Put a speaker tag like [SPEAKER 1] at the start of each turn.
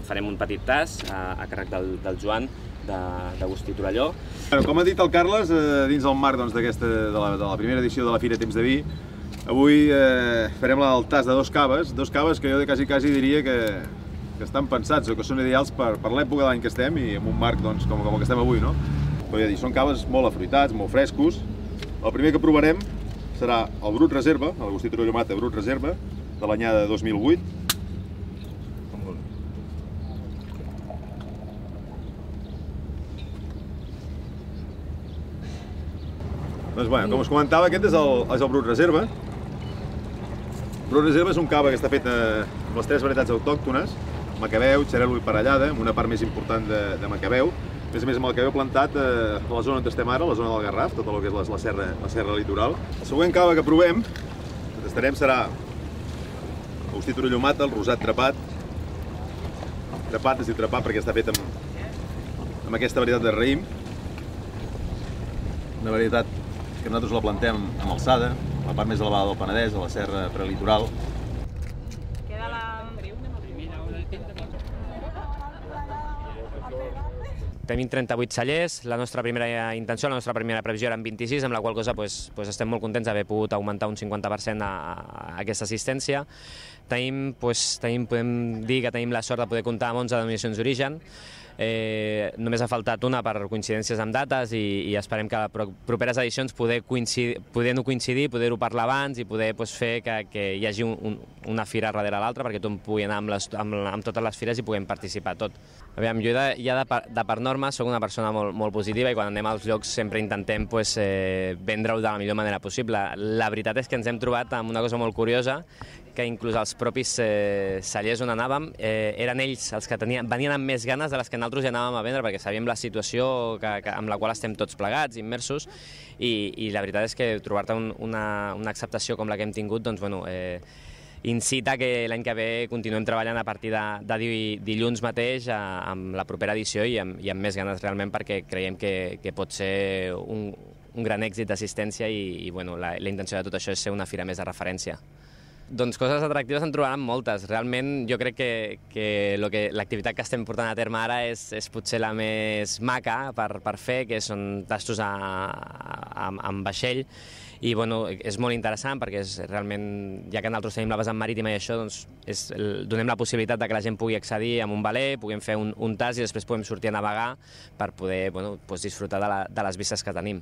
[SPEAKER 1] Farem un petit tas a càrrec del Joan, d'Agustí Torelló.
[SPEAKER 2] Com ha dit el Carles, dins el marc de la primera edició de la Fira Temps de Vi, avui farem el tas de dos caves que jo quasi diria que estan pensats o que són ideals per l'època de l'any que estem i en un marc com el que estem avui, no? Són caves molt afruitats, molt frescos. El primer que provarem serà el Brut Reserva, l'Agustí Torelló Mata Brut Reserva, de l'anyada de 2008. Doncs bé, com us comentava, aquest és el Brut Reserva. El Brut Reserva és un cava que està fet amb les tres varietats autòctones, macabeu, xarel·lo i parellada, amb una part més important de macabeu. A més, amb el macabeu plantat a la zona on estem ara, la zona del Garraf, tot el que és la serra litoral. El següent cava que provem, que tastarem, serà Agustí Torelló Mata, el rosat trepat. Trepat es diu trepat perquè està fet amb aquesta varietat de raïm. Una varietat que nosaltres la plantem amb alçada, a la part més elevada del Penedès, a la serra prelitoral.
[SPEAKER 1] Tenim 38 cellers, la nostra primera intenció, la nostra primera previsió eren 26, amb la qual cosa estem molt contents d'haver pogut augmentar un 50% a aquesta assistència. Podem dir que tenim la sort de poder comptar amb 11 denominacions d'origen. Només ha faltat una per coincidències amb dates i esperem que a les properes edicions poder-ho coincidir, poder-ho parlar abans i poder fer que hi hagi una fira darrere l'altra perquè tothom pugui anar amb totes les fires i puguem participar tot. Aviam, jo ja de per norma soc una persona molt positiva i quan anem als llocs sempre intentem vendre-ho de la millor manera possible. La veritat és que ens hem trobat amb una cosa molt curiosa, que inclús els propis cellers on anàvem eren ells els que venien amb més ganes de les que nosaltres ja anàvem a vendre perquè sabíem la situació amb la qual estem tots plegats, immersos, i la veritat és que trobar-te una acceptació com la que hem tingut incita que l'any que ve continuem treballant a partir de dilluns mateix amb la propera edició i amb més ganes realment perquè creiem que pot ser un gran èxit d'assistència i la intenció de tot això és ser una fira més de referència. Doncs coses atractives en trobaran moltes. Realment jo crec que l'activitat que estem portant a terme ara és potser la més maca per fer, que són tastos amb vaixell, i és molt interessant perquè realment, ja que nosaltres tenim la vessant marítima i això, donem la possibilitat que la gent pugui accedir amb un veler, puguem fer un tas i després podem sortir a navegar per poder disfrutar de les vistes que tenim.